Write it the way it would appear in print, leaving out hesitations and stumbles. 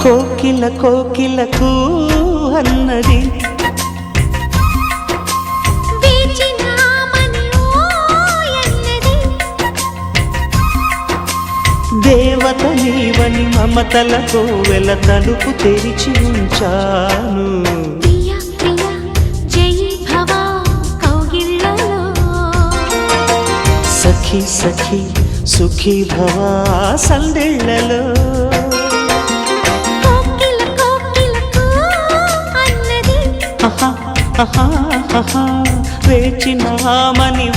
కోకిల కోకిలకు అన్నది దేవత నీవని మమతలతో వెల తలుపు తెరిచి ఉంచాను. సఖీ సఖీ సుఖీ భవ సందేళ్లలో వేచినామని